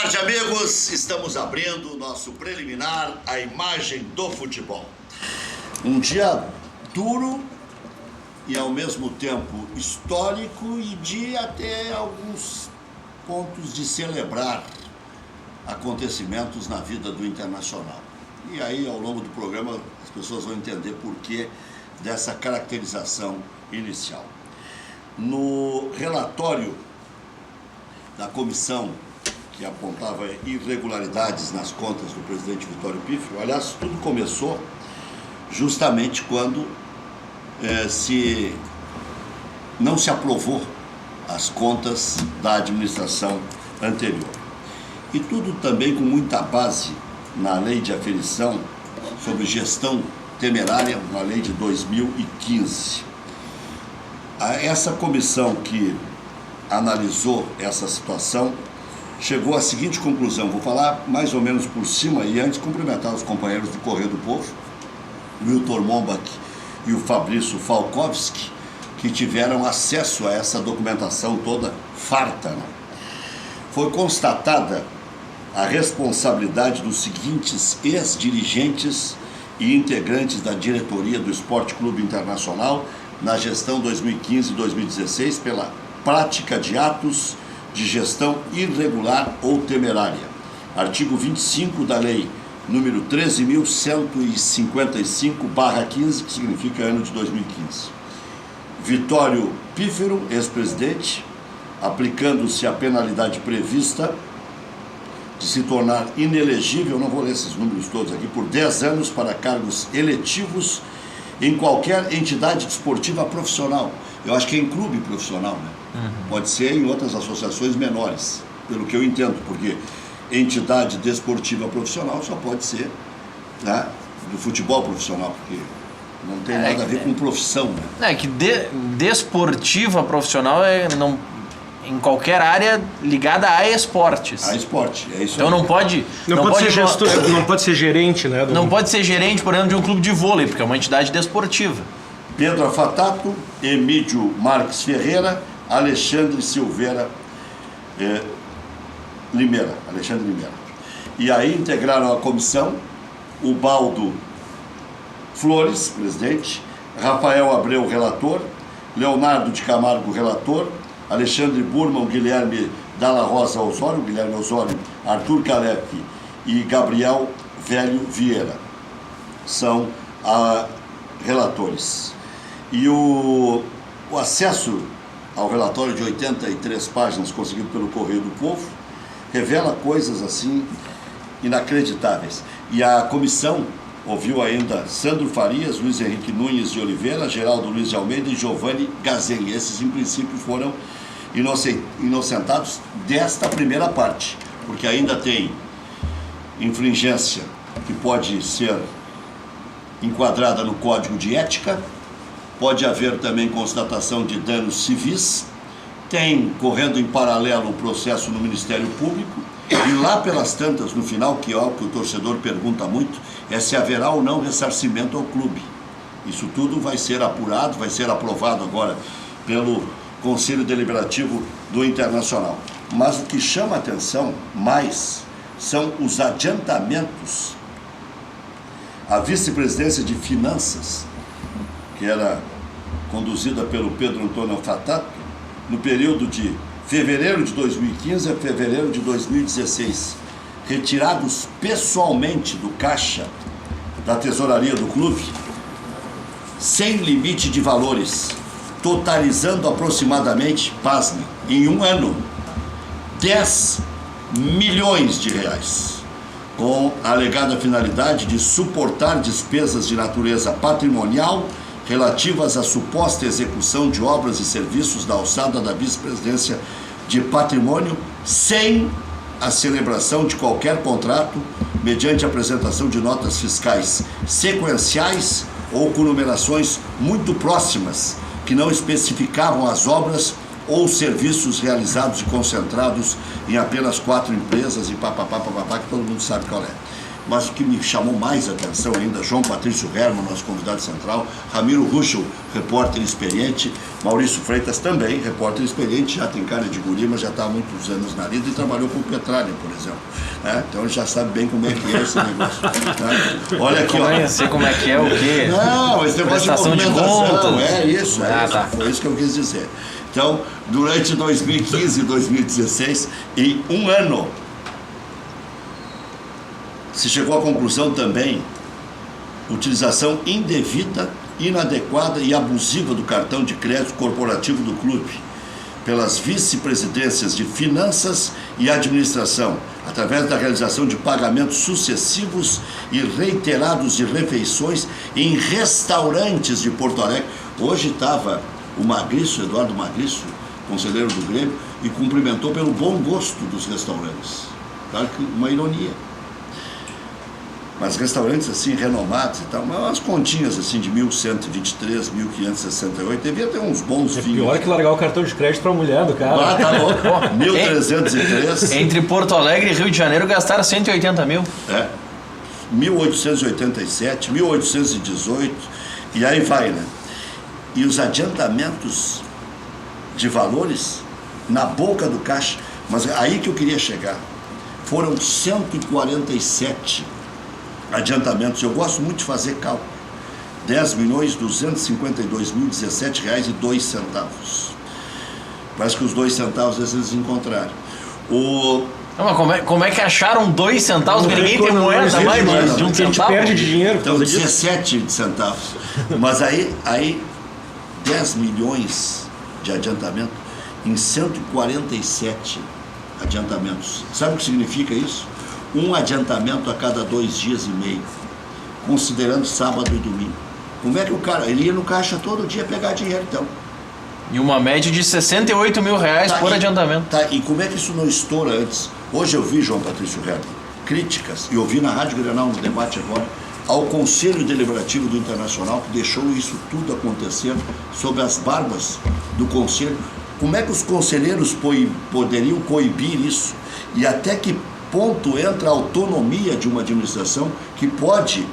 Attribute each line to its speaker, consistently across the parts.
Speaker 1: tarde, amigos. Estamos abrindo o nosso preliminar, a imagem do futebol. Um dia duro e ao mesmo tempo histórico e de até alguns pontos de celebrar acontecimentos na vida do Internacional. E aí, ao longo do programa, as pessoas vão entender por que dessa caracterização inicial. No relatório da comissão que apontava irregularidades nas contas do presidente Vitório Pífero, aliás, tudo começou justamente quando não se aprovou as contas da administração anterior. E tudo também com muita base na lei de aferição sobre gestão temerária, na lei de 2015. Essa comissão que analisou essa situação chegou à seguinte conclusão. Vou falar mais ou menos por cima e antes cumprimentar os companheiros do Correio do Povo, o Wilton Mombach e o Fabrício Falkowski, que tiveram acesso a essa documentação toda farta, né? Foi constatada a responsabilidade dos seguintes ex-dirigentes e integrantes da diretoria do Esporte Clube Internacional na gestão 2015-2016 pela prática de atos de gestão irregular ou temerária. Artigo 25 da lei número 13.155/15, que significa ano de 2015. Vitório Pífero, ex-presidente, aplicando-se a penalidade prevista de se tornar inelegível, não vou ler esses números todos aqui, por 10 anos para cargos eletivos em qualquer entidade desportiva profissional. Eu acho que é em clube profissional, né? Pode ser em outras associações menores, pelo que eu entendo, porque entidade desportiva profissional só pode ser, né, do futebol profissional, porque não tem nada a ver com profissão, né?
Speaker 2: É que desportiva profissional em qualquer área ligada a esportes.
Speaker 1: A esporte, é isso.
Speaker 2: Então
Speaker 1: aí.
Speaker 2: não pode
Speaker 3: ser gerente, né?
Speaker 2: Não pode ser gerente, por exemplo, de um clube de vôlei, porque é uma entidade desportiva.
Speaker 1: Pedro Afatato, Emílio Marques Ferreira, Alexandre Silveira Limeira. E aí integraram a comissão o Baldo Flores, presidente, Rafael Abreu, relator, Leonardo de Camargo, relator, Alexandre Burman, Guilherme Dalla Rosa Osório, Arthur Calef e Gabriel Velho Vieira são relatores. E o acesso ao relatório de 83 páginas conseguido pelo Correio do Povo revela coisas assim inacreditáveis. E a comissão ouviu ainda Sandro Farias, Luiz Henrique Nunes de Oliveira, Geraldo Luiz de Almeida e Giovanni Gazen. Esses, em princípio, foram inocentados desta primeira parte, porque ainda tem infringência que pode ser enquadrada no Código de Ética, pode haver também constatação de danos civis, tem correndo em paralelo um processo no Ministério Público, e lá pelas tantas, no final, que é o que o torcedor pergunta muito, é se haverá ou não ressarcimento ao clube. Isso tudo vai ser apurado, vai ser aprovado agora pelo Conselho Deliberativo do Internacional. Mas o que chama a atenção mais são os adiantamentos. A vice-presidência de Finanças, que era conduzida pelo Pedro Antônio Afatato, no período de fevereiro de 2015 a fevereiro de 2016, retirados pessoalmente do caixa da tesouraria do clube, sem limite de valores, totalizando aproximadamente, pasme, em um ano, 10 milhões de reais, com a alegada finalidade de suportar despesas de natureza patrimonial relativas à suposta execução de obras e serviços da alçada da vice-presidência de patrimônio, sem a celebração de qualquer contrato, mediante apresentação de notas fiscais sequenciais ou com numerações muito próximas, que não especificavam as obras ou serviços realizados e concentrados em apenas 4 empresas e papapá, que todo mundo sabe qual é. mas o que me chamou mais a atenção ainda, João Patrício Herman, nosso convidado central, Ramiro Ruschel, repórter experiente, Maurício Freitas também, repórter experiente, já tem cara de guri, mas já está há muitos anos na lida e trabalhou com Petralha, por exemplo. Né? Então ele já sabe bem como é que é esse negócio. Né? Olha aqui, ó.
Speaker 2: Eu sei como é que é, o quê?
Speaker 1: Não, esse negócio
Speaker 2: Prestação
Speaker 1: de
Speaker 2: de
Speaker 1: movimentação,
Speaker 2: contas.
Speaker 1: é isso,
Speaker 2: Tá.
Speaker 1: foi isso que eu quis dizer. Então, durante 2015 e 2016, em um ano, se chegou à conclusão também, utilização indevida, inadequada e abusiva do cartão de crédito corporativo do clube, pelas vice-presidências de Finanças e Administração, através da realização de pagamentos sucessivos e reiterados de refeições em restaurantes de Porto Alegre. Hoje estava o Magrício, Eduardo Magrício, conselheiro do Grêmio, e cumprimentou pelo bom gosto dos restaurantes. Claro que uma ironia. Mas restaurantes assim, renomados e tal, umas continhas assim de 1123, 1568, devia ter uns bons vinhos.
Speaker 3: Pior que largar o cartão de crédito pra mulher do cara.
Speaker 1: Ah, tá louco. 1303.
Speaker 2: Entre Porto Alegre e Rio de Janeiro gastaram 180 mil.
Speaker 1: 1887, 1818, e aí vai, né? E os adiantamentos de valores na boca do caixa, mas aí que eu queria chegar, foram 147 adiantamentos. Eu gosto muito de fazer cálculo. R$10.252.017,02. Parece que os 2 centavos eles encontraram.
Speaker 2: Não, mas como é que acharam 2 centavos? Porque ninguém tem moeda mais de um
Speaker 3: A gente
Speaker 2: centavo.
Speaker 3: perde de dinheiro.
Speaker 1: Então, 17 centavos. Mas aí 10 milhões de adiantamento em 147 adiantamentos. Sabe o que significa isso? Um adiantamento a cada 2 dias e meio, considerando sábado e domingo. Como é que o cara... Ele ia no caixa todo dia pegar dinheiro, então.
Speaker 2: E uma média de 68 mil reais por adiantamento.
Speaker 1: Tá, e como é que isso não estoura antes? Hoje eu vi, João Patrício Herman, críticas, e ouvi na Rádio Grenal, no debate agora, ao Conselho Deliberativo do Internacional, que deixou isso tudo acontecer sob as barbas do Conselho. Como é que os conselheiros poderiam coibir isso? E até que ponto entra a autonomia de uma administração que pode,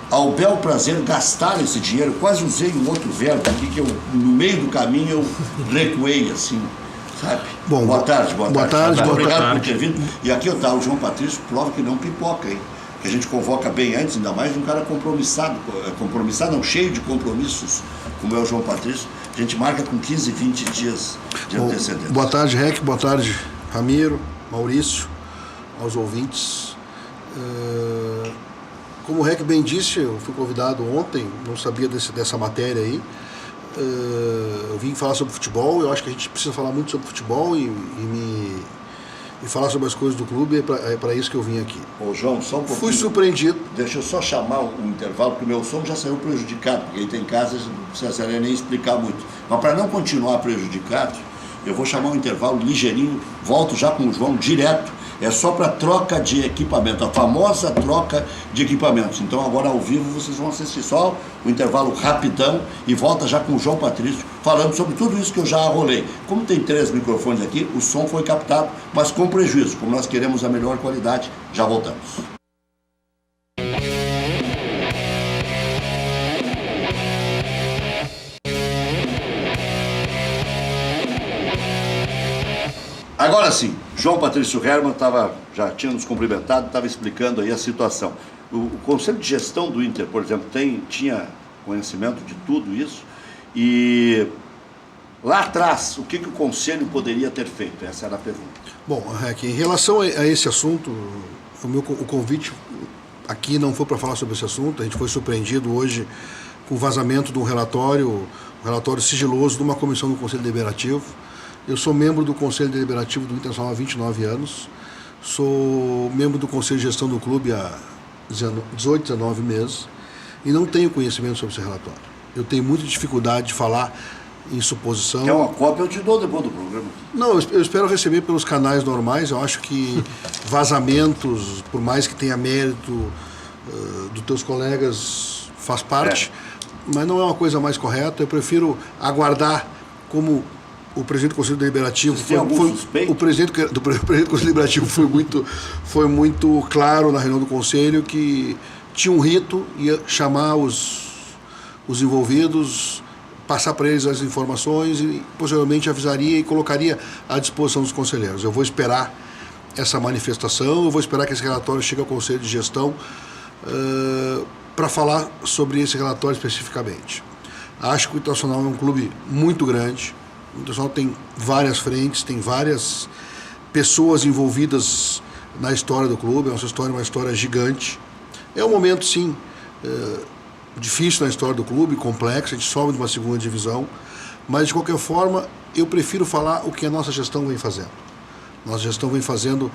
Speaker 1: ao bel prazer, gastar esse dinheiro? Quase usei um outro verbo aqui que eu, no meio do caminho, eu recuei assim, sabe?
Speaker 4: Bom,
Speaker 1: boa tarde. Obrigado
Speaker 4: tarde.
Speaker 1: por ter vindo. E aqui está o João Patrício, prova que não pipoca, hein? Que a gente convoca bem antes, ainda mais de um cara compromissado, não, cheio de compromissos, como é o João Patrício. A gente marca com 15, 20 dias de antecedência.
Speaker 4: Boa tarde, Rec, boa tarde, Ramiro, Maurício, aos ouvintes. Como o Rec bem disse, eu fui convidado ontem, não sabia dessa matéria aí. Eu vim falar sobre futebol, eu acho que a gente precisa falar muito sobre futebol e falar sobre as coisas do clube, é para isso que eu vim aqui.
Speaker 1: Ô João, só um pouquinho.
Speaker 4: Fui surpreendido.
Speaker 1: Deixa eu só chamar um intervalo, porque o meu som já saiu prejudicado, porque aí tem casa, não precisaria nem explicar muito. Mas para não continuar prejudicado, eu vou chamar um intervalo ligeirinho, volto já com o João direto, é só para troca de equipamento, a famosa troca de equipamentos. Então agora ao vivo vocês vão assistir só o intervalo rapidão e volta já com o João Patrício, falando sobre tudo isso que eu já arrolei. Como tem 3 microfones aqui, o som foi captado, mas com prejuízo, como nós queremos a melhor qualidade, já voltamos. Agora sim, João Patrício Herman já tinha nos cumprimentado, estava explicando aí a situação. O Conselho de Gestão do Inter, por exemplo, tinha conhecimento de tudo isso, e lá atrás, o que o Conselho poderia ter feito? Essa era a pergunta.
Speaker 4: Bom, em relação a esse assunto, o convite aqui não foi para falar sobre esse assunto, a gente foi surpreendido hoje com o vazamento de um relatório sigiloso de uma comissão do Conselho Deliberativo. Eu sou membro do Conselho Deliberativo do Internacional há 29 anos, sou membro do Conselho de Gestão do clube há 18, 19 meses e não tenho conhecimento sobre esse relatório. Eu tenho muita dificuldade de falar em suposição.
Speaker 1: Quer uma cópia? Eu te dou depois do programa.
Speaker 4: Não, eu espero receber pelos canais normais. Eu acho que vazamentos, por mais que tenha mérito dos teus colegas, faz parte, mas não é uma coisa mais correta. Eu prefiro aguardar como o presidente do Conselho Deliberativo
Speaker 1: Vocês têm algum suspeito?
Speaker 4: o presidente do Conselho Deliberativo foi muito claro na reunião do Conselho que tinha um rito, ia chamar os envolvidos, passar para eles as informações e posteriormente avisaria e colocaria à disposição dos conselheiros. Eu vou esperar essa manifestação, eu vou esperar que esse relatório chegue ao Conselho de Gestão para falar sobre esse relatório especificamente. Acho que o Internacional é um clube muito grande. O Internacional tem várias frentes, tem várias pessoas envolvidas na história do clube. A nossa história é uma história gigante. É um momento, sim, difícil na história do clube, complexo. A gente sobe de uma segunda divisão. Mas, de qualquer forma, eu prefiro falar o que a nossa gestão vem fazendo. Nossa gestão vem fazendo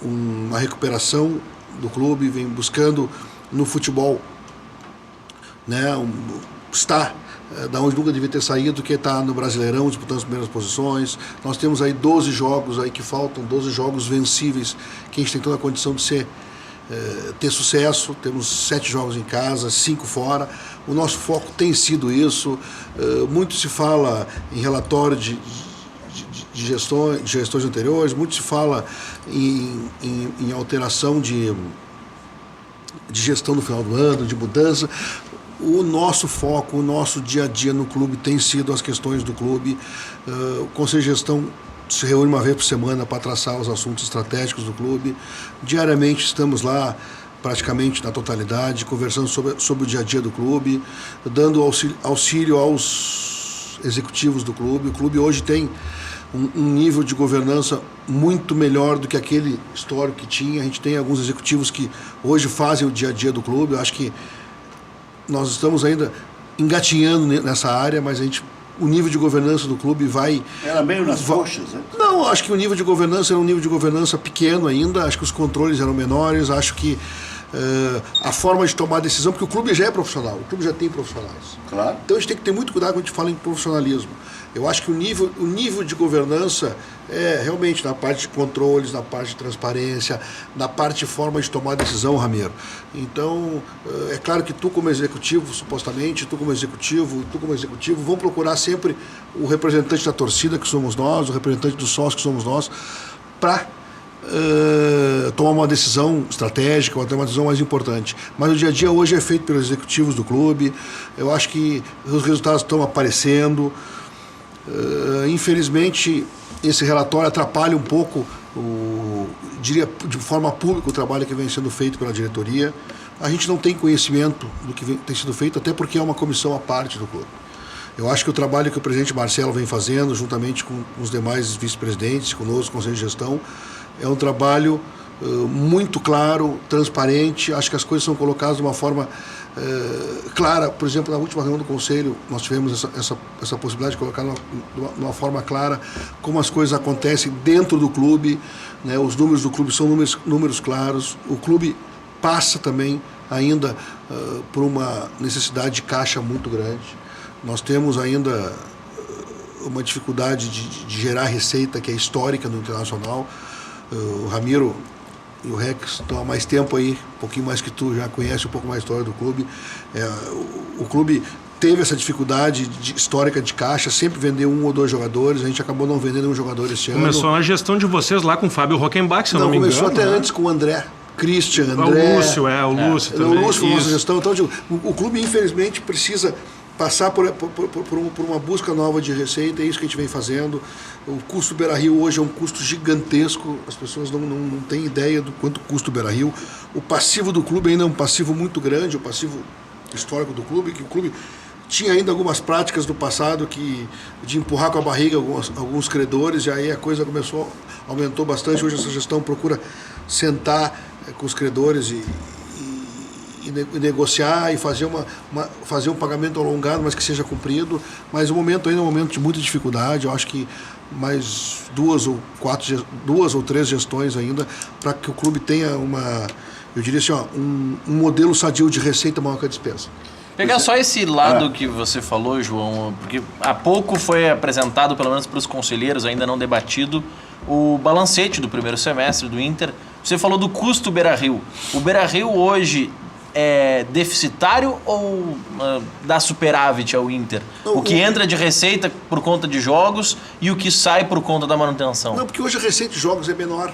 Speaker 4: uma recuperação do clube, vem buscando no futebol, né, está da onde nunca devia ter saído, que está no Brasileirão, disputando as primeiras posições. Nós temos aí 12 jogos aí que faltam, 12 jogos vencíveis, que a gente tem toda a condição de ter sucesso. Temos 7 jogos em casa, 5 fora. O nosso foco tem sido isso. Muito se fala em relatório de gestões anteriores, muito se fala em alteração de gestão no final do ano, de mudança. O nosso foco, o nosso dia a dia no clube tem sido as questões do clube. O Conselho de Gestão se reúne uma vez por semana para traçar os assuntos estratégicos do clube. Diariamente estamos lá, praticamente na totalidade, conversando sobre o dia a dia do clube, dando auxílio aos executivos do clube. O clube hoje tem um nível de governança muito melhor do que aquele histórico que tinha. A gente tem alguns executivos que hoje fazem o dia a dia do clube. Eu acho que nós estamos ainda engatinhando nessa área, mas o nível de governança do clube vai...
Speaker 1: Era meio nas coxas, né?
Speaker 4: Não, acho que o nível de governança era um nível de governança pequeno ainda, acho que os controles eram menores, acho que a forma de tomar decisão, porque o clube já é profissional, o clube já tem profissionais.
Speaker 1: Claro.
Speaker 4: Então a gente tem que ter muito cuidado quando a gente fala em profissionalismo. Eu acho que o nível de governança é realmente na parte de controles, na parte de transparência, na parte de forma de tomar decisão, Ramiro. Então, é claro que tu como executivo, supostamente, tu como executivo vão procurar sempre o representante da torcida, que somos nós, o representante do sócio, que somos nós, para tomar uma decisão estratégica, ou até uma decisão mais importante. Mas o dia a dia hoje é feito pelos executivos do clube. Eu acho que os resultados estão aparecendo. Infelizmente, esse relatório atrapalha um pouco, diria de forma pública, o trabalho que vem sendo feito pela diretoria. A gente não tem conhecimento do que tem sido feito, até porque é uma comissão à parte do clube. Eu acho que o trabalho que o presidente Marcelo vem fazendo, juntamente com os demais vice-presidentes, conosco, Conselho de Gestão, é um trabalho muito claro, transparente. Acho que as coisas são colocadas de uma forma clara. Por exemplo, na última reunião do Conselho, nós tivemos essa possibilidade de colocar de uma forma clara como as coisas acontecem dentro do clube, né? Os números do clube são números claros. O clube passa também ainda por uma necessidade de caixa muito grande. Nós temos ainda uma dificuldade de gerar receita que é histórica no Internacional. O Ramiro e o Rex estão há mais tempo aí, um pouquinho mais que tu, já conhece um pouco mais a história do clube. O clube teve essa dificuldade histórica de caixa, sempre vendeu 1 ou 2 jogadores, a gente acabou não vendendo um jogador esse ano.
Speaker 3: Começou na gestão de vocês lá com o Fábio Rockenbach, se eu não me engano.
Speaker 4: Começou até antes com o André. Christian, André...
Speaker 3: O Lúcio também.
Speaker 4: O Lúcio foi a nossa gestão. Então, o clube, infelizmente, precisa passar por uma busca nova de receita, é isso que a gente vem fazendo. O custo Beira-Rio hoje é um custo gigantesco, as pessoas não têm ideia do quanto custa o Beira-Rio. O passivo do clube ainda é um passivo muito grande, o passivo histórico do clube, que o clube tinha ainda algumas práticas do passado de empurrar com a barriga alguns credores, e aí a coisa aumentou bastante. Hoje essa gestão procura sentar com os credores e negociar e fazer um pagamento alongado, mas que seja cumprido. Mas o momento ainda é um momento de muita dificuldade. Eu acho que mais 2 ou 3 gestões ainda para que o clube tenha eu diria assim, um modelo sadio de receita maior que a despesa.
Speaker 2: Pegar só esse lado que você falou, João, porque há pouco foi apresentado, pelo menos para os conselheiros, ainda não debatido, o balancete do primeiro semestre do Inter. Você falou do custo Beira-Rio. O Beira-Rio hoje é deficitário ou dá superávit ao Inter?
Speaker 4: Não,
Speaker 2: o que entra de receita por conta de jogos e o que sai por conta da manutenção?
Speaker 4: Não, porque hoje a receita de jogos é menor.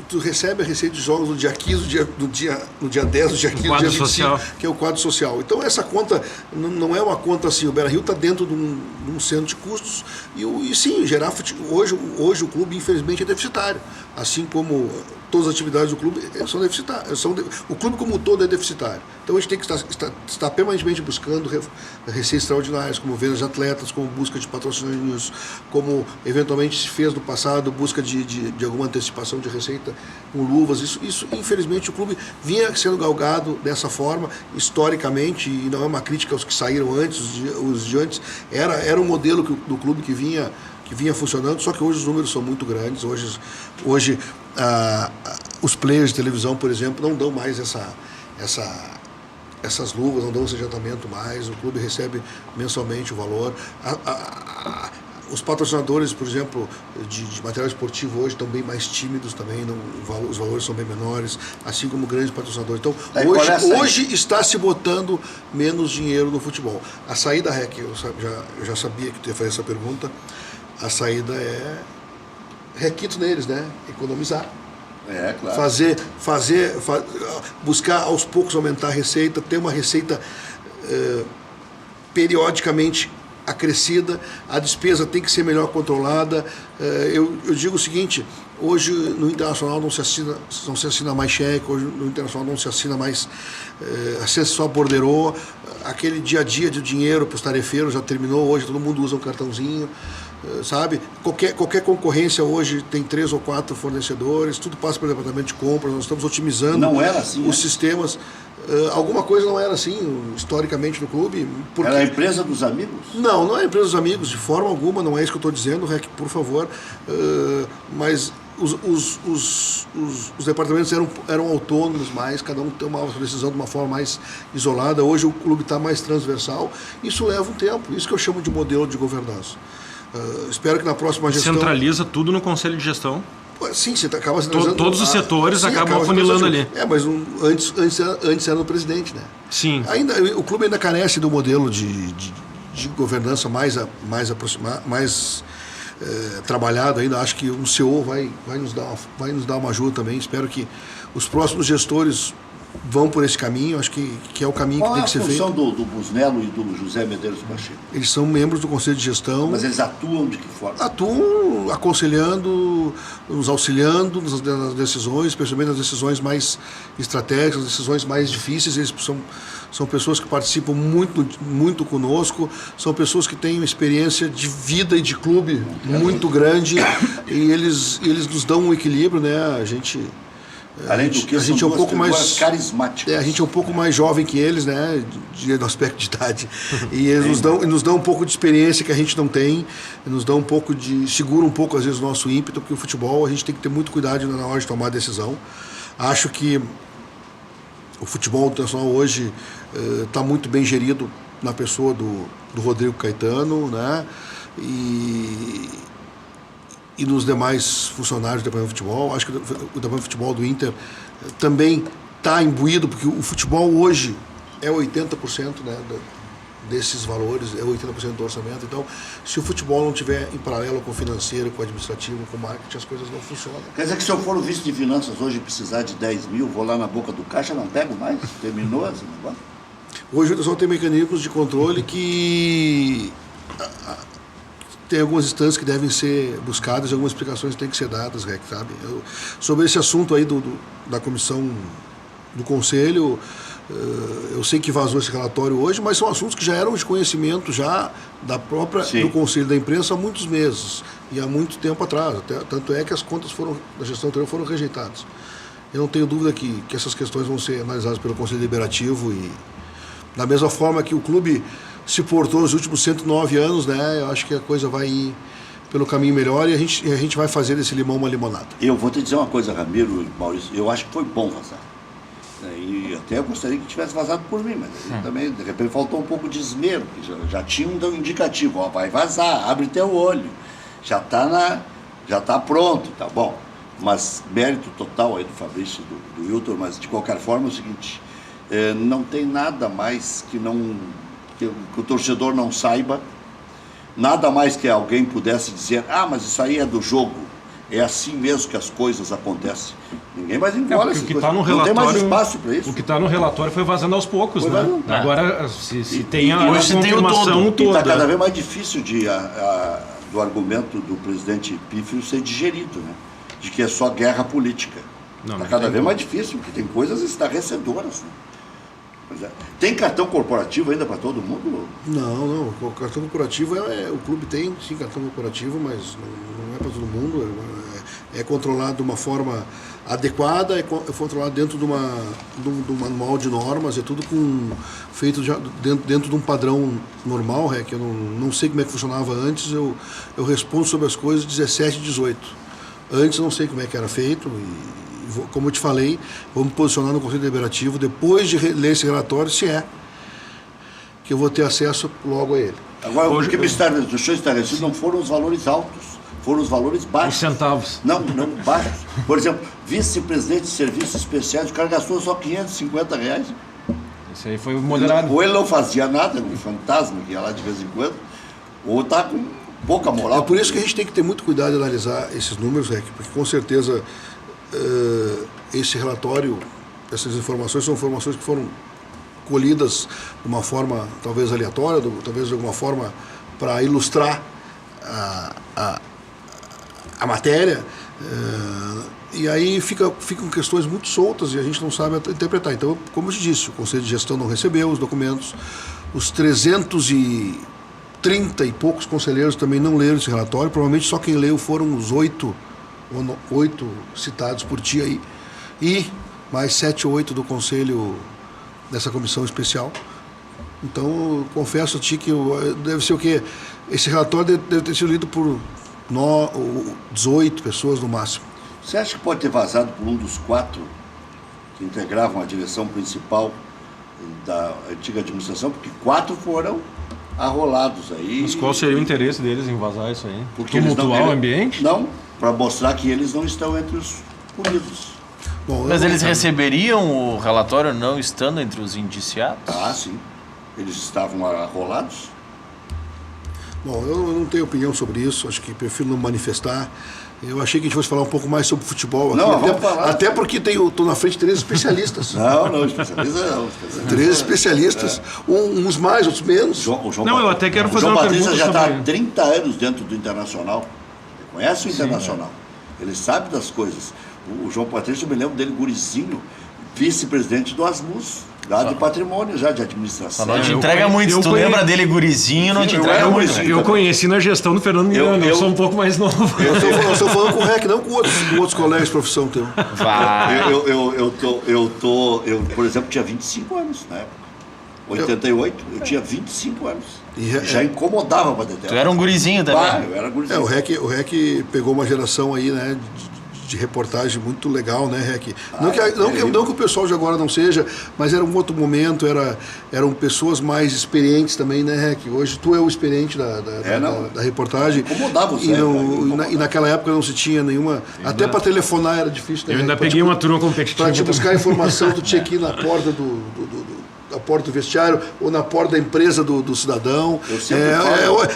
Speaker 4: Tu recebe a receita de jogos no dia 15, no dia 10, no dia 15, no dia 25,
Speaker 3: social.
Speaker 4: Que é o quadro social. Então essa conta não é uma conta assim, o Beira-Rio está dentro de um centro de custos e sim, hoje o clube infelizmente é deficitário, assim como todas as atividades do clube são deficitárias, o clube como um todo é deficitário. Então a gente tem que estar permanentemente buscando receitas extraordinárias, como vendas de atletas, como busca de patrocínios, como eventualmente se fez no passado, busca de alguma antecipação de receita com luvas. Isso infelizmente o clube vinha sendo galgado dessa forma historicamente, e não é uma crítica aos que saíram antes, os de antes, era um modelo do clube que vinha funcionando, só que hoje os números são muito grandes. Hoje os players de televisão, por exemplo, não dão mais essas luvas, não dão esse adiantamento mais, o clube recebe mensalmente o valor. Os patrocinadores, por exemplo, de material esportivo hoje estão bem mais tímidos também, os valores são bem menores, assim como grandes patrocinadores. Então, hoje está se botando menos dinheiro no futebol. A saída, REC, eu já sabia que tu ia fazer essa pergunta, a saída é requito neles, né? Economizar. Claro. Buscar aos poucos aumentar a receita, ter uma receita periodicamente acrescida, a despesa tem que ser melhor controlada. Eu digo o seguinte, hoje no Internacional não se assina mais cheque, hoje no Internacional não se assina mais, assina só borderô, aquele dia a dia de dinheiro para os tarefeiros já terminou, hoje todo mundo usa um cartãozinho, sabe? Qualquer concorrência hoje tem 3 ou 4 fornecedores, tudo passa pelo departamento de compras, nós estamos otimizando
Speaker 1: não era assim,
Speaker 4: os sistemas. Alguma coisa não era assim historicamente no clube.
Speaker 1: Era a empresa dos amigos?
Speaker 4: Não é a empresa dos amigos, de forma alguma, não é isso que eu estou dizendo, REC, por favor. Mas os departamentos eram autônomos mais, cada um tomava a decisão de uma forma mais isolada. Hoje o clube está mais transversal, isso leva um tempo, isso que eu chamo de modelo de governança. Espero que na próxima gestão...
Speaker 3: Centraliza tudo no Conselho de Gestão.
Speaker 4: Sim, você acaba centralizando...
Speaker 3: Todos os setores acabam afunilando ali.
Speaker 4: Mas antes era o presidente, né?
Speaker 3: Sim.
Speaker 4: O clube ainda carece do modelo de governança mais trabalhado ainda. Acho que um CEO vai nos dar uma ajuda também. Espero que os próximos gestores vão por esse caminho, acho que é o caminho que tem que ser feito.
Speaker 1: Qual é a função do Busnello e do José Medeiros Pacheco?
Speaker 4: Eles são membros do Conselho de Gestão.
Speaker 1: Mas eles atuam de que forma?
Speaker 4: Atuam aconselhando, nos auxiliando nas decisões, especialmente nas decisões mais estratégicas, nas decisões mais difíceis. Eles são pessoas que participam muito conosco, são pessoas que têm uma experiência de vida e de clube muito grande, e eles nos dão um equilíbrio, né?
Speaker 1: Além do que, são duas figuras carismáticas.
Speaker 4: A gente é um pouco mais jovem que eles, né, no aspecto de idade. E eles nos dão um pouco de experiência que a gente não tem, nos dão segura um pouco, às vezes, o nosso ímpeto, porque o futebol a gente tem que ter muito cuidado na hora de tomar a decisão. Acho que o futebol internacional hoje está muito bem gerido na pessoa do Rodrigo Caetano, né, e nos demais funcionários do Departamento de Futebol. Acho que o Departamento de Futebol do Inter também está imbuído, porque o futebol hoje é 80%, né, desses valores, é 80% do orçamento. Então, se o futebol não tiver em paralelo com o financeiro, com o administrativo, com o marketing, as coisas não funcionam.
Speaker 1: Quer dizer que se eu for o vice de finanças hoje e precisar de 10 mil, vou lá na boca do caixa, não pego mais? Terminou esse negócio?
Speaker 4: Hoje o pessoal tem mecanismos de controle que... tem algumas instâncias que devem ser buscadas, algumas explicações têm que ser dadas, REC, sabe? Sobre esse assunto aí da comissão do Conselho, eu sei que vazou esse relatório hoje, mas são assuntos que já eram de conhecimento já do Conselho da Imprensa há muitos meses e há muito tempo atrás. Tanto é que as contas da gestão anterior foram rejeitadas. Eu não tenho dúvida que essas questões vão ser analisadas pelo Conselho Deliberativo e, da mesma forma que o clube se portou nos últimos 109 anos, né? Eu acho que a coisa vai ir pelo caminho melhor e a gente vai fazer desse limão uma limonada.
Speaker 1: Eu vou te dizer uma coisa, Ramiro e Maurício, eu acho que foi bom vazar. E até eu gostaria que tivesse vazado por mim, mas também, de repente, faltou um pouco de esmero, porque já tinha um indicativo, ó, vai vazar, abre teu olho, já tá pronto, tá bom. Mas mérito total aí do Fabrício e do Wilton, mas de qualquer forma é o seguinte... não tem nada mais que o torcedor não saiba, nada mais que alguém pudesse dizer, mas isso aí é do jogo, é assim mesmo que as coisas acontecem. Ninguém mais engole essas coisas. Não tem mais espaço para isso.
Speaker 3: O que está no relatório foi vazando aos poucos, né? Agora, se tem a
Speaker 2: hoje
Speaker 3: confirmação toda.
Speaker 1: Está cada vez mais difícil do argumento do presidente Pífio ser digerido, né? De que é só guerra política. Está cada vez mais difícil, porque tem coisas estarrecedoras, né? Tem cartão corporativo ainda para todo mundo?
Speaker 4: Não. O cartão corporativo o clube tem sim cartão corporativo, mas não é para todo mundo. É controlado de uma forma adequada, é controlado dentro de um manual de normas, é tudo feito dentro de um padrão normal, que eu não sei como é que funcionava antes, eu respondo sobre as coisas 17 e 18. Antes eu não sei como é que era feito e, como eu te falei, vou me posicionar no Conselho Deliberativo depois de ler esse relatório, se que eu vou ter acesso logo a ele.
Speaker 1: Agora, o que me deixou estarrecido não foram os valores altos, foram os valores baixos.
Speaker 3: Os centavos.
Speaker 1: Não baixos. Por exemplo, vice-presidente de serviços especiais, o cara gastou só R$550.
Speaker 3: Isso aí foi moderado.
Speaker 1: Ou ele não fazia nada, um fantasma que ia lá de vez em quando, ou está com pouca moral.
Speaker 4: É por isso que a gente tem que ter muito cuidado de analisar esses números, porque com certeza esse relatório, essas informações são informações que foram colhidas de uma forma talvez aleatória, talvez de alguma forma para ilustrar a matéria, e aí ficam questões muito soltas e a gente não sabe interpretar. Então, como eu te disse, o Conselho de Gestão não recebeu os documentos, os 330 e poucos conselheiros também não leram esse relatório, provavelmente só quem leu foram os 8 citados por ti aí, e mais 7 ou 8 do Conselho dessa comissão especial. Então, eu confesso a ti que deve ser o quê? Esse relatório deve ter sido lido por 18 pessoas no máximo.
Speaker 1: Você acha que pode ter vazado por um dos 4 que integravam a direção principal da antiga administração? Porque 4 foram arrolados aí.
Speaker 3: Mas qual seria o interesse deles em vazar isso aí?
Speaker 1: Porque
Speaker 3: tumultuar o ambiente?
Speaker 1: Não, para mostrar que eles não estão entre os punidos.
Speaker 4: Bom,
Speaker 2: mas eles receberiam o relatório não estando entre os indiciados?
Speaker 1: Sim. Eles estavam arrolados.
Speaker 4: Bom, eu não tenho opinião sobre isso, acho que prefiro não manifestar. Eu achei que a gente fosse falar um pouco mais sobre futebol aqui, até porque estou na frente de 3 especialistas.
Speaker 1: Não, especialistas não.
Speaker 4: 3 especialistas, uns mais, outros menos.
Speaker 3: Eu até quero fazer uma pergunta.
Speaker 1: O João Patrício já está há 30 anos dentro do Internacional. Ele conhece o Internacional. Ele sabe das coisas. O João Patrício, eu me lembro dele, gurizinho, vice-presidente do Asmus. Lá de patrimônio, já de administração.
Speaker 2: Não te entrega muito. Se tu lembra dele gurizinho, não te entrega muito.
Speaker 3: Eu conheci na gestão do Fernando Miranda, eu sou um pouco mais novo.
Speaker 4: Eu estou falando com o REC, não com outros colegas de profissão teu.
Speaker 1: Eu, por exemplo, tinha 25 anos na época. 88, eu tinha 25 anos. Já incomodava para deter.
Speaker 2: Tu era um gurizinho também.
Speaker 1: Eu era gurizinho.
Speaker 4: O REC pegou uma geração aí, né? De reportagem muito legal, né, REC? Não que o pessoal de agora não seja, mas era um outro momento, eram pessoas mais experientes também, né, REC? Hoje tu é o experiente da reportagem.
Speaker 1: Incomodava você.
Speaker 4: E naquela época não se tinha nenhuma. Até para telefonar era difícil. Né,
Speaker 3: eu ainda peguei uma turma competitiva.
Speaker 4: Para te buscar informação, tu tinha que ir na porta da porta do vestiário ou na porta da empresa do cidadão.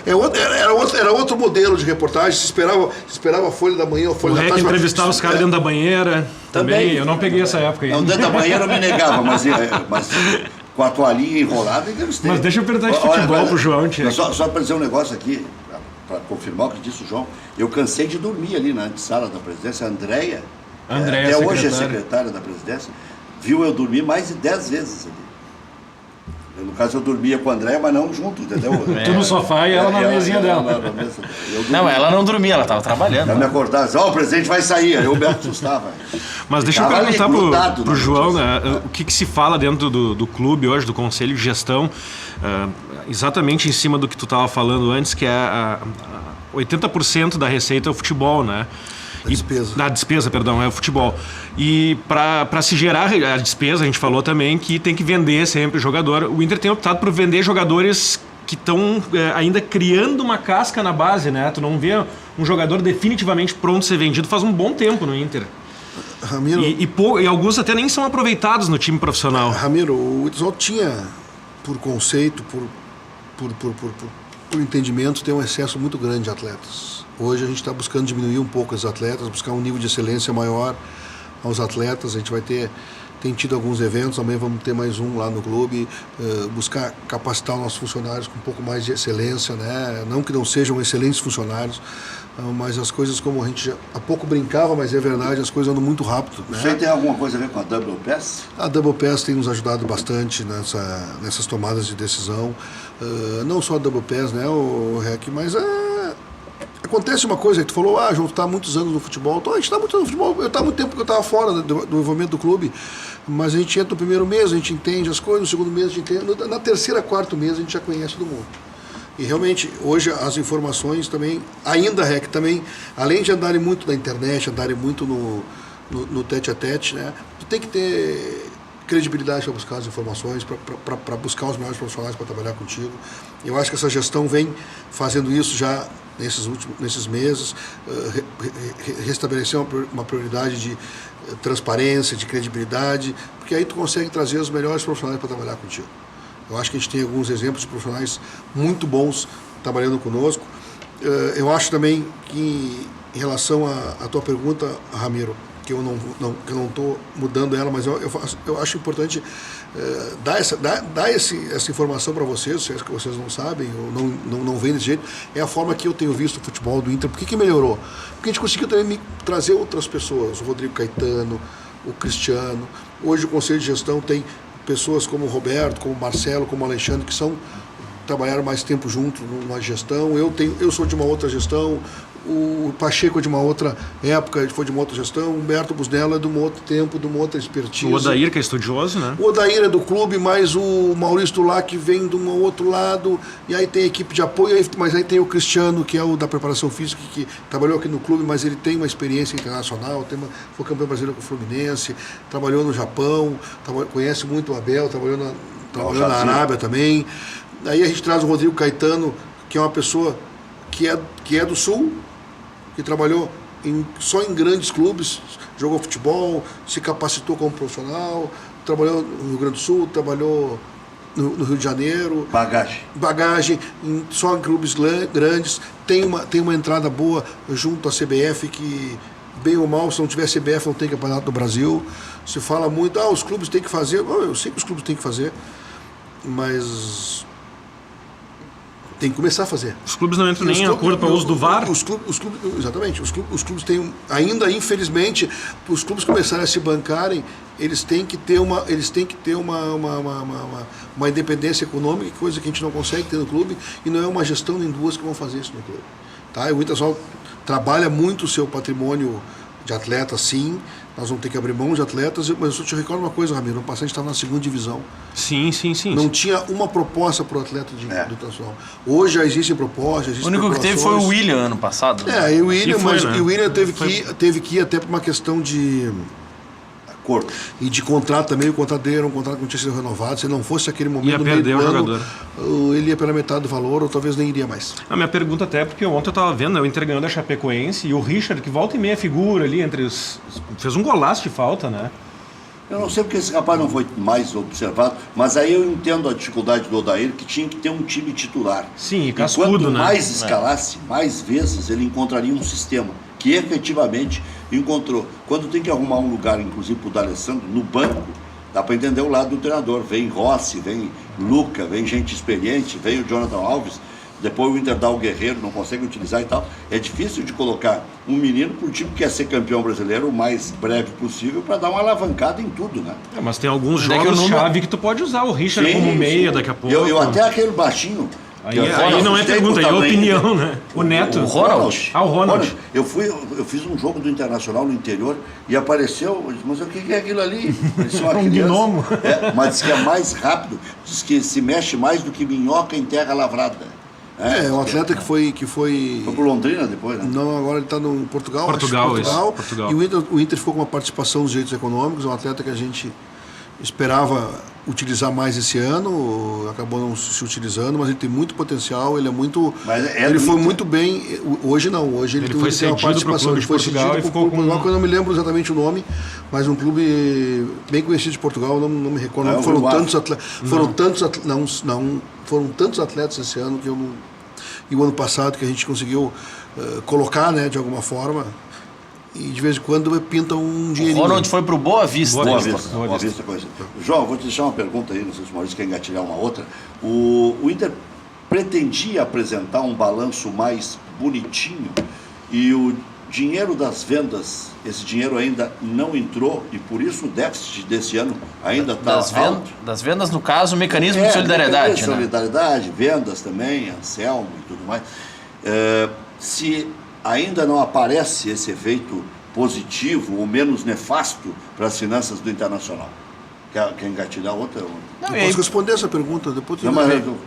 Speaker 4: Era outro modelo de reportagem. Se esperava a Folha da Manhã ou a Folha da Tarde.
Speaker 3: Entrevistava os caras dentro da banheira. Também. Eu não peguei essa época aí.
Speaker 1: Não, dentro da banheira eu me negava, mas com a toalhinha enrolada,
Speaker 3: mas deixa eu perguntar de futebol pro João, Tia.
Speaker 1: Só para dizer um negócio aqui, para confirmar o que disse o João. Eu cansei de dormir ali na antessala da presidência. A Andréia, até hoje é secretária da presidência, viu eu dormir mais de 10 vezes ali. No caso, eu dormia com a Andréia, mas não junto, entendeu?
Speaker 3: Tu no sofá e ela na mesinha dela.
Speaker 2: Não, ela não dormia, ela estava trabalhando.
Speaker 1: Ela me acordava, o presidente vai sair, aí eu me assustava.
Speaker 3: Mas deixa eu perguntar pro João, né, o que se fala dentro do clube hoje, do Conselho de Gestão, exatamente em cima do que tu estava falando antes, que é 80% da receita é o futebol, né? Da despesa, perdão, é o futebol. E para se gerar a despesa, a gente falou também que tem que vender sempre o jogador. O Inter tem optado por vender jogadores que estão ainda criando uma casca na base, né? Tu não vê um jogador definitivamente pronto a ser vendido faz um bom tempo no Inter. Ramiro, e alguns até nem são aproveitados no time profissional.
Speaker 4: Ramiro, o Internacional tinha, por conceito, por entendimento, tem um excesso muito grande de atletas. Hoje a gente está buscando diminuir um pouco os atletas, buscar um nível de excelência maior aos atletas. A gente tem tido alguns eventos, também vamos ter mais um lá no clube, buscar capacitar os nossos funcionários com um pouco mais de excelência, né? Não que não sejam excelentes funcionários, mas as coisas, como a gente já há pouco brincava, mas é verdade, as coisas andam muito rápido. Né?
Speaker 1: Isso aí tem alguma coisa a ver com a Double Pass?
Speaker 4: A Double Pass tem nos ajudado bastante nessas tomadas de decisão. Não só a Double Pass, né, o REC, mas acontece uma coisa, que tu falou, João, tu está há muitos anos no futebol. Então, a gente está muito no futebol, eu estava há muito tempo que eu estava fora do envolvimento do clube, mas a gente entra no primeiro mês, a gente entende as coisas, no segundo mês a gente entende, na terceira, quarto mês a gente já conhece todo mundo. E realmente, hoje as informações também, ainda, REC, também, além de andarem muito na internet, andarem muito no tete-a-tete, né, tu tem que ter credibilidade para buscar as informações, para buscar os melhores profissionais para trabalhar contigo. Eu acho que essa gestão vem fazendo isso já nesses meses, restabelecer uma prioridade de transparência, de credibilidade, porque aí tu consegue trazer os melhores profissionais para trabalhar contigo. Eu acho que a gente tem alguns exemplos de profissionais muito bons trabalhando conosco. Eu acho também que, em relação à tua pergunta, Ramiro, que eu não estou mudando ela, mas eu acho importante dar essa informação para vocês, se é que vocês não sabem ou não veem desse jeito, é a forma que eu tenho visto o futebol do Inter. Por que melhorou? Porque a gente conseguiu também trazer outras pessoas, o Rodrigo Caetano, o Cristiano. Hoje o Conselho de Gestão tem pessoas como o Roberto, como o Marcelo, como o Alexandre, que trabalharam mais tempo junto na gestão. Eu sou de uma outra gestão, o Pacheco é de uma outra época, foi de uma outra gestão, o Humberto Busnello é de um outro tempo, de uma outra expertise.
Speaker 3: O Odair, que é estudioso, né?
Speaker 4: O Odair é do clube, mas o Maurício Dulac vem de um outro lado, e aí tem a equipe de apoio, mas aí tem o Cristiano, que é o da preparação física, que trabalhou aqui no clube, mas ele tem uma experiência internacional, foi campeão brasileiro com o Fluminense, trabalhou no Japão, conhece muito o Abel, trabalhou na Arábia também. Aí a gente traz o Rodrigo Caetano, que é uma pessoa que é do Sul, que trabalhou só em grandes clubes, jogou futebol, se capacitou como profissional, trabalhou no Rio Grande do Sul, trabalhou no Rio de Janeiro. Bagagem, só em clubes grandes, tem uma entrada boa junto à CBF, que, bem ou mal, se não tiver CBF não tem campeonato do Brasil. Se fala muito, os clubes têm que fazer, eu sei que os clubes têm que fazer, mas tem que começar a fazer.
Speaker 3: Os clubes não entram nem em acordo para o uso do VAR?
Speaker 4: Exatamente. Os clubes têm, ainda infelizmente, os clubes começarem a se bancarem, eles têm que ter uma independência econômica, coisa que a gente não consegue ter no clube, e não é uma gestão nem duas que vão fazer isso no clube. Tá? O Internacional trabalha muito o seu patrimônio de atletas, sim. Nós vamos ter que abrir mão de atletas, mas eu só te recordo uma coisa, Ramiro, no passado a gente estava na segunda divisão.
Speaker 3: Sim.
Speaker 4: Não tinha uma proposta para o atleta do Internacional. Hoje já existem propostas,
Speaker 2: O único que teve foi o William ano passado.
Speaker 4: E o William teve que ir até por uma questão de acordo. E de contrato também, o contrato dele era um contrato que não tinha sido renovado. Se não fosse aquele momento,
Speaker 3: ia perder o jogador.
Speaker 4: Ele ia pela metade do valor, ou talvez nem iria mais.
Speaker 3: A minha pergunta até, porque ontem eu estava vendo, eu entregando a Chapecoense, e o Richard, que volta e meia figura ali entre os... fez um golaço de falta, né?
Speaker 1: Eu não sei porque esse rapaz não foi mais observado, mas aí eu entendo a dificuldade do Odair, que tinha que ter um time titular.
Speaker 3: Sim, cascudo,
Speaker 1: quanto
Speaker 3: né?
Speaker 1: mais escalasse, mais vezes ele encontraria um sistema, que efetivamente encontrou. Quando tem que arrumar um lugar, inclusive para o D'Alessandro, no banco, dá para entender o lado do treinador. Vem Rossi, vem Luca, vem gente experiente, vem o Jonathan Alves, depois o Inter dá o Guerreiro, não consegue utilizar e tal. É difícil de colocar um menino para o time que quer ser campeão brasileiro o mais breve possível para dar uma alavancada em tudo, né?
Speaker 3: Mas tem alguns jogos-chave que tu pode usar o Richard como meia daqui a pouco.
Speaker 1: Eu até aquele baixinho...
Speaker 3: Aí não é pergunta, é opinião, né? O Neto.
Speaker 1: O Ronald.
Speaker 3: O Ronald.
Speaker 1: Eu fiz um jogo do Internacional no interior e apareceu, eu disse, mas o que é aquilo ali?
Speaker 3: Um gnomo.
Speaker 1: Mas diz que é mais rápido, diz que se mexe mais do que minhoca em terra lavrada.
Speaker 4: Um atleta que foi...
Speaker 1: Foi pro Londrina depois, né?
Speaker 4: Não, agora ele está no Portugal.
Speaker 3: Portugal.
Speaker 4: E o Inter ficou com uma participação nos direitos econômicos, um atleta que a gente esperava utilizar mais esse ano, acabou não se utilizando, mas ele tem muito potencial, ele é muito... ele foi muito bem, hoje não, hoje ele
Speaker 3: foi
Speaker 4: tem uma participação, ele foi cedido para Portugal, que eu não me lembro exatamente o nome, mas um clube bem conhecido de Portugal, não me recordo, foram tantos atletas esse ano que eu não... E o ano passado que a gente conseguiu colocar, né, de alguma forma, e de vez em quando pinta um dinheirinho.
Speaker 2: O Ronald foi pro Boa Vista.
Speaker 1: Boa Vista. João, vou te deixar uma pergunta aí, não sei se o Maurício quer engatilhar uma outra. O Inter pretendia apresentar um balanço mais bonitinho e o dinheiro das vendas, esse dinheiro ainda não entrou e por isso o déficit desse ano ainda está alto.
Speaker 2: Das vendas, no caso, o mecanismo de solidariedade.
Speaker 1: Solidariedade, vendas também, Anselmo e tudo mais. Se ainda não aparece esse efeito positivo ou menos nefasto para as finanças do Internacional. Quer engatilhar outra?
Speaker 4: Não, eu posso responder essa pergunta depois.
Speaker 1: Não,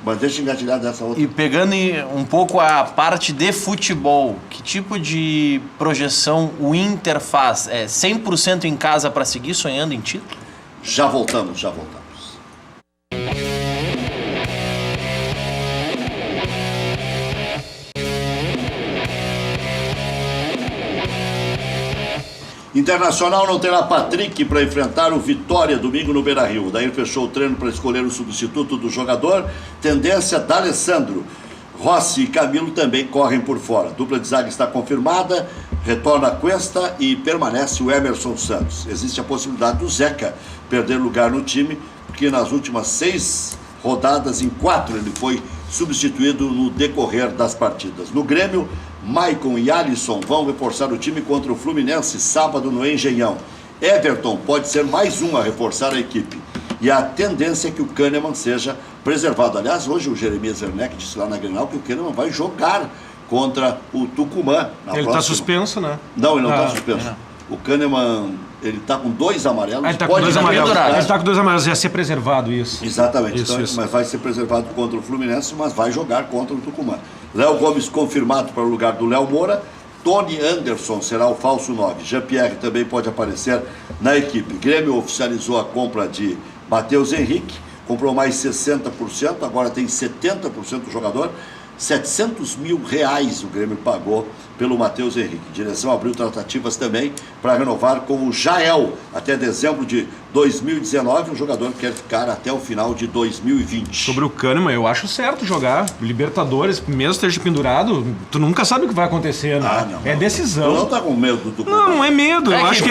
Speaker 1: mas deixa eu engatilhar dessa outra.
Speaker 2: E pegando um pouco a parte de futebol, que tipo de projeção o Inter faz? É 100% em casa para seguir sonhando em título?
Speaker 1: Já voltamos. Internacional não terá Patrick para enfrentar o Vitória domingo no Beira-Rio. O Dair fechou o treino para escolher o substituto do jogador. Tendência D'Alessandro. Rossi e Camilo também correm por fora. Dupla de zaga está confirmada. Retorna a Cuesta e permanece o Emerson Santos. Existe a possibilidade do Zeca perder lugar no time, porque nas últimas 6 rodadas, em 4 ele foi substituído no decorrer das partidas. No Grêmio, Maicon e Alisson vão reforçar o time contra o Fluminense sábado no Engenhão. Everton pode ser mais um a reforçar a equipe. E a tendência é que o Kahneman seja preservado. Aliás, hoje o Jeremias Werneck disse lá na Grenal que o Kahneman vai jogar contra o Tucumã.
Speaker 3: Ele está suspenso, né?
Speaker 1: Não, ele não está suspenso. O Kahneman, ele está com 2 amarelos.
Speaker 3: Ele está com 2 amarelos. Ele está com 2 amarelos, ia ser preservado isso.
Speaker 1: Exatamente. Isso. Mas vai ser preservado contra o Fluminense, mas vai jogar contra o Tucumã. Léo Gomes confirmado para o lugar do Léo Moura. Tony Anderson será o falso 9. Jean-Pierre também pode aparecer na equipe. Grêmio oficializou a compra de Matheus Henrique, comprou mais 60%, agora tem 70% do jogador. R$700 mil o Grêmio pagou pelo Matheus Henrique. A direção abriu tratativas também para renovar com o Jael até dezembro de 2019. O jogador quer ficar até o final de 2020.
Speaker 3: Sobre o Kahneman, eu acho certo jogar Libertadores, mesmo esteja pendurado, tu nunca sabe o que vai acontecer, né?
Speaker 1: Não,
Speaker 3: é decisão.
Speaker 1: Tu não tá com medo do Tucumã?
Speaker 3: Não é medo. Eu acho que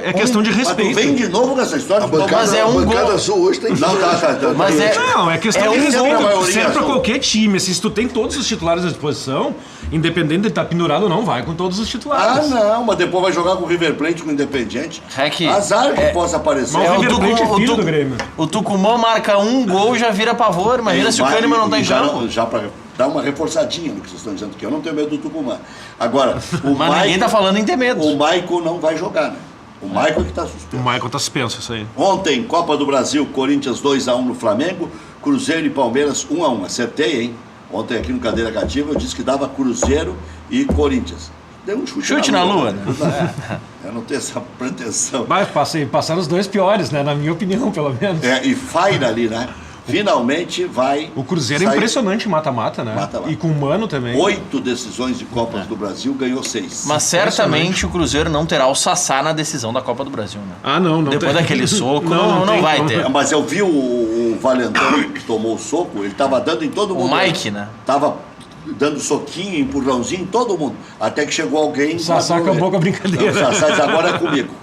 Speaker 3: é questão de respeito.
Speaker 1: Mas tu vem de novo com essa história.
Speaker 2: Mas é um gol.
Speaker 4: Azul hoje tem...
Speaker 3: Não, é questão de respeito. Serve pra qualquer time. Se tu tem todos os titulares à disposição, independente de estar pendurado ou não, vai com todos os titulares.
Speaker 1: Não, mas depois vai jogar com o River Plate, com o Independiente. Azar que possa aparecer.
Speaker 3: Mas o River Plate é filho do Grêmio.
Speaker 2: O Tucumã marca um gol e já vira pavor. Imagina se o Kahneman não tá em campo.
Speaker 1: Já para dar uma reforçadinha no que vocês estão dizendo, que eu não tenho medo do Tucumã. Agora,
Speaker 2: mas ninguém tá falando em ter medo.
Speaker 1: O Maicon não vai jogar, né? O Maicon que está suspenso.
Speaker 3: O Maicon está suspenso, isso aí.
Speaker 1: Ontem, Copa do Brasil, Corinthians 2-1 no Flamengo, Cruzeiro e Palmeiras 1-1. Acertei, hein? Ontem aqui no Cadeira Cativa eu disse que dava Cruzeiro e Corinthians. Deu um chute
Speaker 2: na lua. Né?
Speaker 1: Eu não tenho essa pretensão.
Speaker 3: Mas passaram os 2 piores, né? Na minha opinião, pelo menos.
Speaker 1: E Faira ali, né? Finalmente vai...
Speaker 3: O Cruzeiro é impressionante mata-mata, né?
Speaker 1: Mata-mata.
Speaker 3: E com o Mano também.
Speaker 1: 8 decisões de Copas do Brasil, ganhou 6.
Speaker 2: Mas certamente o Cruzeiro não terá o Sassá na decisão da Copa do Brasil, né?
Speaker 3: Não
Speaker 2: Depois daquele soco, não vai ter.
Speaker 1: Mas eu vi o Valentão que tomou o soco, ele estava dando em todo mundo.
Speaker 2: O Mike, né?
Speaker 1: Tava dando soquinho, empurrãozinho em todo mundo. Até que chegou alguém...
Speaker 3: O Sassá acabou com a brincadeira.
Speaker 1: O Sassá disse, agora é comigo.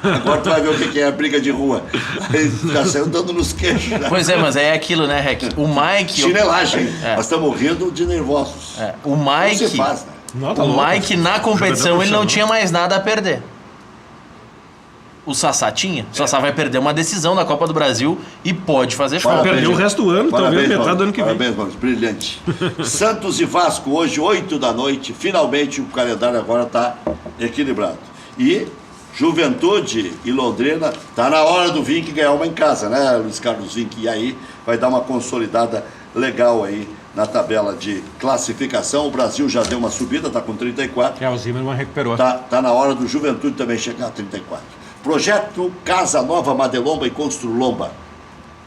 Speaker 1: Agora tu vai ver o que é a briga de rua. Ele já saiu dando nos queixos. Já.
Speaker 2: Pois é, mas é aquilo, né, Rec? O Mike...
Speaker 1: Chinelagem. Nós estamos rindo de nervosos.
Speaker 2: O Mike...
Speaker 1: Não se faz, né?
Speaker 2: O Mike, na competição, ele não tinha mais nada a perder. O Sassá tinha. O Sassá vai perder uma decisão da Copa do Brasil e pode fazer falta.
Speaker 3: Vai perder o resto do ano, talvez metade do ano que vem.
Speaker 1: Parabéns, Marcos, brilhante. Santos e Vasco, hoje, 8 da noite. Finalmente o calendário agora está equilibrado. E Juventude e Londrina, está na hora do Vinck ganhar uma em casa, né, Luiz Carlos Vinck? E aí vai dar uma consolidada legal aí na tabela de classificação. O Brasil já deu uma subida, está com 34.
Speaker 3: O Zimmermann recuperou.
Speaker 1: Tá na hora do Juventude também chegar a 34. Projeto Casa Nova Madelomba e Construlomba.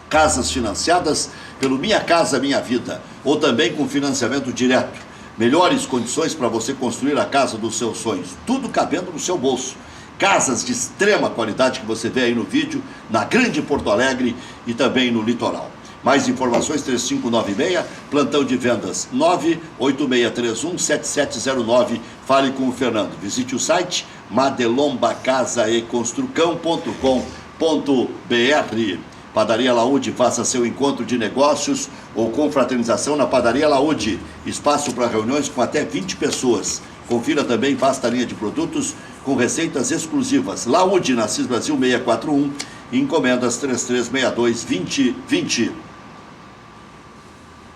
Speaker 1: Casas financiadas pelo Minha Casa Minha Vida, ou também com financiamento direto. Melhores condições para você construir a casa dos seus sonhos, tudo cabendo no seu bolso. Casas de extrema qualidade que você vê aí no vídeo, na Grande Porto Alegre e também no litoral. Mais informações 3596, plantão de vendas 986317709. Fale com o Fernando. Visite o site madelombacasaeconstrucão.com.br. Padaria Laúde, faça seu encontro de negócios ou confraternização na Padaria Laúde. Espaço para reuniões com até 20 pessoas. Confira também vasta linha de produtos com receitas exclusivas. Laúde, na Assis Brasil 641, encomendas 3362-2020.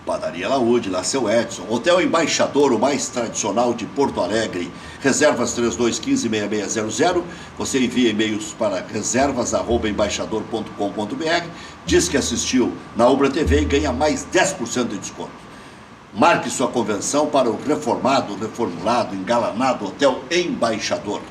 Speaker 1: Padaria Laúde, lá seu Edson. Hotel Embaixador, o mais tradicional de Porto Alegre. Reservas 3215-6600. Você envia e-mails para reservas@embaixador.com.br. Diz que assistiu na Ubra TV e ganha mais 10% de desconto. Marque sua convenção para o reformado, reformulado, engalanado Hotel Embaixador.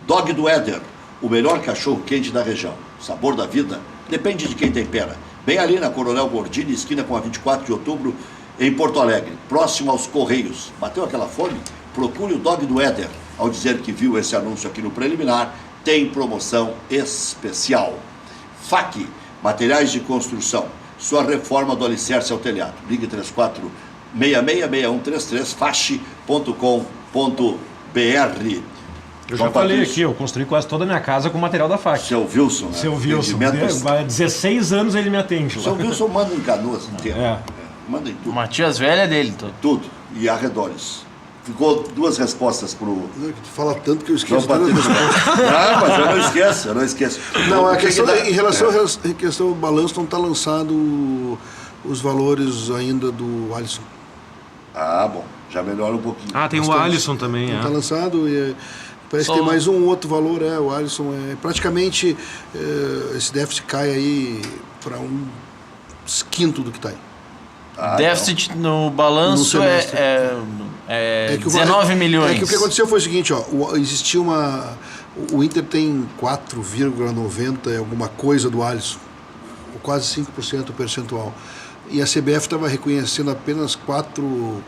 Speaker 1: Dog do Éder, o melhor cachorro quente da região. Sabor da vida depende de quem tempera. Bem ali na Coronel Gordini, esquina com a 24 de outubro, em Porto Alegre, próximo aos Correios. Bateu aquela fome? Procure o Dog do Éder. Ao dizer que viu esse anúncio aqui no preliminar, tem promoção especial. FAC, materiais de construção. Sua reforma do alicerce ao telhado. Ligue 34666133, fache.com.br.
Speaker 3: Eu já falei aqui, eu construí quase toda a minha casa com material da FAC.
Speaker 1: Seu Wilson, né?
Speaker 3: Seu Wilson. Há 16 anos ele me atende.
Speaker 1: Seu Wilson manda em Canoas inteiro. Manda em tudo.
Speaker 2: Matias Velha é dele,
Speaker 1: tudo. E arredores. Ficou duas respostas pro...
Speaker 4: Tu fala tanto que eu esqueço.
Speaker 1: Não, mas eu não esqueço.
Speaker 4: Não, a questão, em relação ao balanço, não está lançado os valores ainda do Alisson.
Speaker 1: Ah, bom. Já melhora um pouquinho.
Speaker 3: Ah, tem o Alisson também,
Speaker 4: Está lançado e... Parece que tem mais um outro valor, o Alisson. Praticamente, esse déficit cai aí para um quinto do que está aí.
Speaker 2: Déficit no balanço é 19 milhões.
Speaker 4: É que o que aconteceu foi o seguinte, existia o Inter tem 4,90 alguma coisa do Alisson, quase 5% percentual. E a CBF estava reconhecendo apenas 4%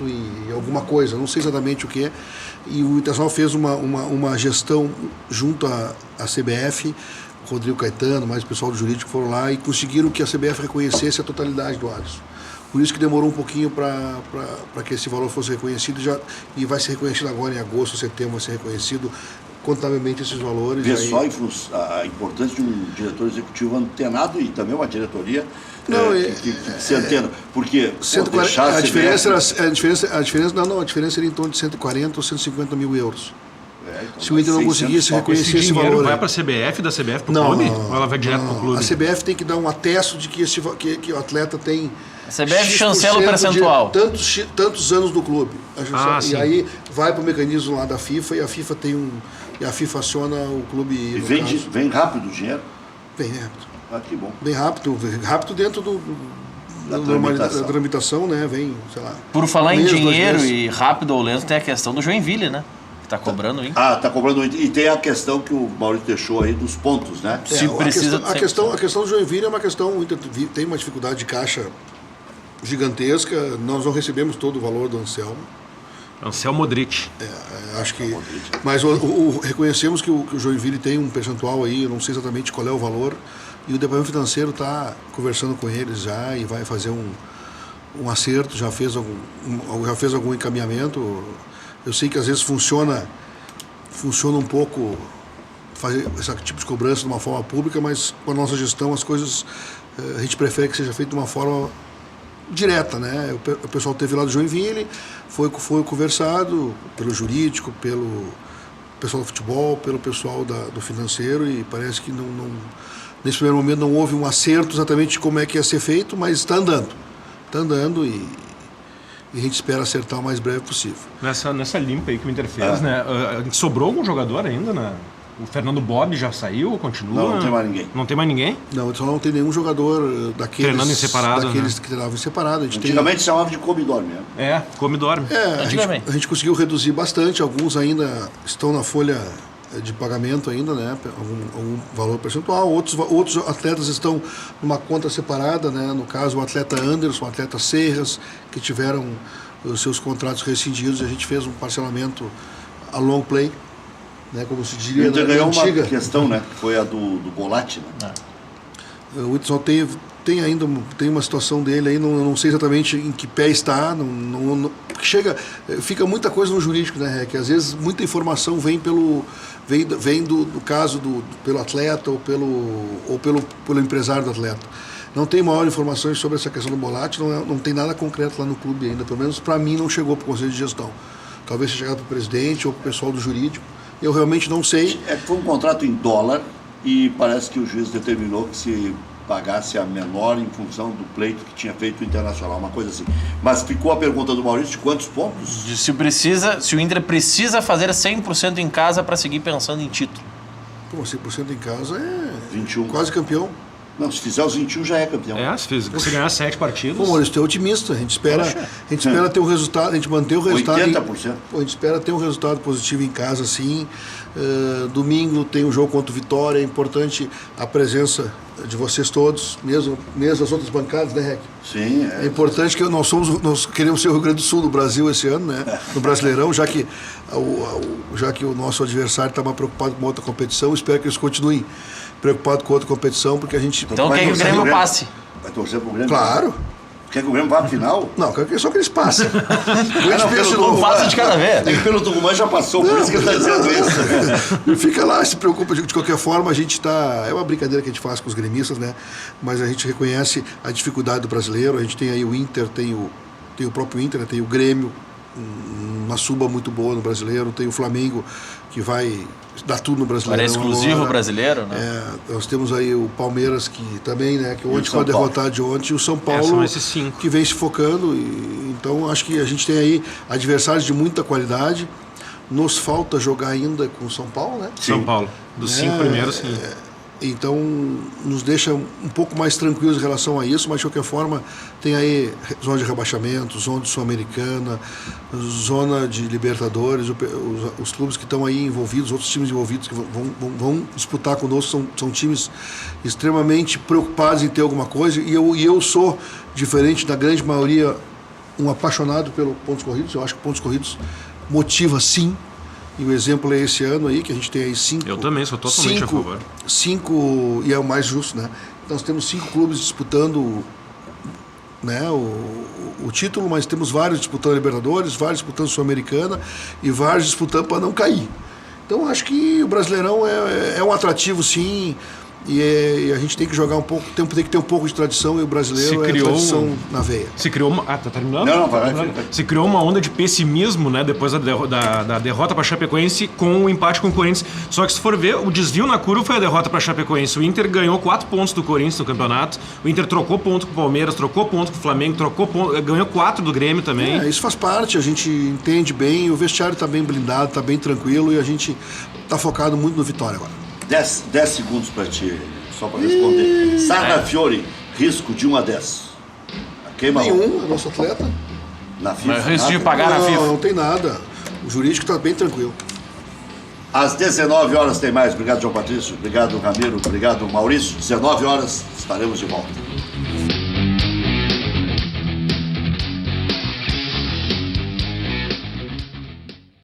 Speaker 4: e alguma coisa, não sei exatamente o que é. E o Internacional fez uma gestão junto à CBF, Rodrigo Caetano, mais o pessoal do jurídico foram lá e conseguiram que a CBF reconhecesse a totalidade do Alisson. Por isso que demorou um pouquinho para que esse valor fosse reconhecido e vai ser reconhecido agora em agosto, setembro, vai ser reconhecido contabilmente esses valores.
Speaker 1: Vê só a importância de um diretor executivo antenado e também uma diretoria que se antena. Porque
Speaker 4: a diferença era em torno de 140 ou 150 mil euros.
Speaker 1: Então
Speaker 4: se o Inter não conseguisse reconhecer esse valor...
Speaker 3: vai para a CBF, da CBF para o clube? Ou ela vai direto para o clube?
Speaker 4: A CBF tem que dar um atesto de que o atleta tem...
Speaker 2: A CBF chancela o percentual.
Speaker 4: Tantos anos do clube.
Speaker 3: Sim.
Speaker 4: Aí vai para o mecanismo lá da FIFA e a FIFA e a FIFA aciona o clube.
Speaker 1: E vem rápido o dinheiro?
Speaker 4: Vem rápido.
Speaker 1: Ah, que bom.
Speaker 4: Bem rápido dentro da tramitação, né? Vem, sei lá.
Speaker 2: Por falar em dinheiro e rápido ou lento, tem a questão do Joinville, né? Que está cobrando o Inter.
Speaker 1: Está cobrando o Inter. E tem a questão que o Maurício deixou aí dos pontos, né?
Speaker 2: Se precisa
Speaker 4: a questão do Joinville é uma questão. O Inter tem uma dificuldade de caixa gigantesca. Nós não recebemos todo o valor do Anselmo.
Speaker 3: Anselmo Modric.
Speaker 4: Acho que. Mas reconhecemos que o Joinville tem um percentual aí, eu não sei exatamente qual é o valor, e o departamento financeiro está conversando com eles já e vai fazer um acerto, já fez algum encaminhamento. Eu sei que às vezes funciona um pouco fazer esse tipo de cobrança de uma forma pública, mas com a nossa gestão as coisas a gente prefere que seja feito de uma forma direta, né? O pessoal teve lá do Joinville, foi conversado pelo jurídico, pelo pessoal do futebol, pelo pessoal do financeiro, e parece que nesse primeiro momento não houve um acerto exatamente de como é que ia ser feito, mas está andando e a gente espera acertar o mais breve possível.
Speaker 3: Nessa limpa aí que o Inter fez, né? Sobrou algum jogador ainda, né? O Fernando Bob já saiu, continua?
Speaker 1: Não tem mais ninguém.
Speaker 3: Não tem mais ninguém?
Speaker 4: Não, só não tem nenhum jogador daqueles que treinavam em separado.
Speaker 1: Antigamente chamava de come-dorme, né?
Speaker 3: Come-dorme.
Speaker 4: A gente conseguiu reduzir bastante, alguns ainda estão na folha de pagamento ainda, né? Algum valor percentual. Outros atletas estão numa conta separada, né? No caso, o atleta Anderson, o atleta Serras, que tiveram os seus contratos rescindidos. A gente fez um parcelamento a long play, né? Como se diria na
Speaker 1: ganhou
Speaker 4: antiga.
Speaker 1: uma questão, né? Que foi a do Bolatti, né?
Speaker 4: O Whitson tem ainda uma situação dele aí, não sei exatamente em que pé está, fica muita coisa no jurídico, né, que às vezes muita informação vem do caso pelo atleta ou pelo empresário do atleta. Não tem maior informações sobre essa questão do Bolatti, não tem nada concreto lá no clube ainda, pelo menos para mim não chegou para o Conselho de Gestão. Talvez tenha chegado para o presidente ou para o pessoal do jurídico, eu realmente não sei.
Speaker 1: Foi um contrato em dólar e parece que o juiz determinou que se pagasse a menor em função do pleito que tinha feito o Internacional, uma coisa assim. Mas ficou a pergunta do Maurício de quantos pontos?
Speaker 2: Se o Inter precisa fazer 100% em casa para seguir pensando em título.
Speaker 4: Pô, 100% em casa é
Speaker 1: 21.
Speaker 4: Quase campeão.
Speaker 1: Não, se fizer os 21 já é campeão.
Speaker 3: Se você ganhar 7 partidas...
Speaker 4: Pô, Maurício, tu é otimista. A gente espera ter um resultado, a gente manter o resultado...
Speaker 1: 80%.
Speaker 4: A gente espera ter um resultado positivo em casa, sim. Domingo tem o jogo contra o Vitória. É importante a presença de vocês todos, mesmo as outras bancadas, né, Rec?
Speaker 1: Sim.
Speaker 4: É importante que nós queremos ser o Rio Grande do Sul do Brasil esse ano, né? No Brasileirão, já que o nosso adversário está mais preocupado com outra competição. Espero que eles continuem preocupado com outra competição, porque a gente...
Speaker 2: Então quer que o Grêmio passe?
Speaker 1: Vai torcer pro Grêmio?
Speaker 4: Claro.
Speaker 1: Quer que o Grêmio vá à final?
Speaker 4: Não, só que eles passem.
Speaker 2: Um passo de cada vez.
Speaker 1: É que pelo Tucumã já passou, por isso que ele está dizendo isso.
Speaker 4: E fica lá, se preocupa. De qualquer forma, a gente está... É uma brincadeira que a gente faz com os gremistas, né? Mas a gente reconhece a dificuldade do brasileiro. A gente tem aí o Inter, tem o próprio Inter, né? Tem o Grêmio, uma suba muito boa no brasileiro. Tem o Flamengo, que vai dar tudo no brasileiro.
Speaker 2: Era exclusivo brasileiro, né?
Speaker 4: Nós temos aí o Palmeiras, que também, né? Que ontem foi derrotado de ontem. E o São Paulo,
Speaker 3: são esses 5.
Speaker 4: que vem se focando. Então, acho que a gente tem aí adversários de muita qualidade. Nos falta jogar ainda com o São Paulo, né?
Speaker 3: São Paulo. Dos 5 primeiros, sim.
Speaker 4: Então, nos deixa um pouco mais tranquilos em relação a isso, mas de qualquer forma, tem aí zona de rebaixamento, zona de Sul-Americana, zona de Libertadores, os clubes que estão aí envolvidos, outros times envolvidos que vão disputar conosco, são times extremamente preocupados em ter alguma coisa, e eu sou, diferente da grande maioria, um apaixonado pelo pontos corridos. Eu acho que pontos corridos motiva, sim. E o exemplo é esse ano aí, que a gente tem aí 5...
Speaker 3: Eu também sou totalmente a favor.
Speaker 4: 5, e é o mais justo, né? Nós temos 5 clubes disputando, né, o título, mas temos vários disputando a Libertadores, vários disputando a Sul-Americana e vários disputando para não cair. Então, acho que o Brasileirão é um atrativo, sim, e a gente tem que jogar um pouco, tem que ter um pouco de tradição, e o brasileiro é tradição na veia.
Speaker 3: Se criou uma... tá terminando?
Speaker 1: Não, vai.
Speaker 3: Se criou uma onda de pessimismo, né, depois da derrota para Chapecoense com o empate com o Corinthians. Só que se for ver, o desvio na curva foi a derrota para Chapecoense. O Inter ganhou 4 pontos do Corinthians no campeonato. O Inter trocou ponto com o Palmeiras, trocou ponto com o Flamengo, ganhou 4 do Grêmio também.
Speaker 4: Isso faz parte, a gente entende bem, o vestiário está bem blindado, está bem tranquilo, e a gente está focado muito no Vitória agora.
Speaker 1: 10 segundos para ti, só para responder. Sarrafiore, risco de 1 a 10. Queima
Speaker 4: Nenhum, é nosso atleta.
Speaker 1: Na FIFA.
Speaker 2: Mas risco de pagar na FIFA.
Speaker 4: Não tem nada. O jurídico está bem tranquilo.
Speaker 1: Às 19 horas tem mais. Obrigado, João Patrício. Obrigado, Ramiro. Obrigado, Maurício. 19 horas estaremos de volta.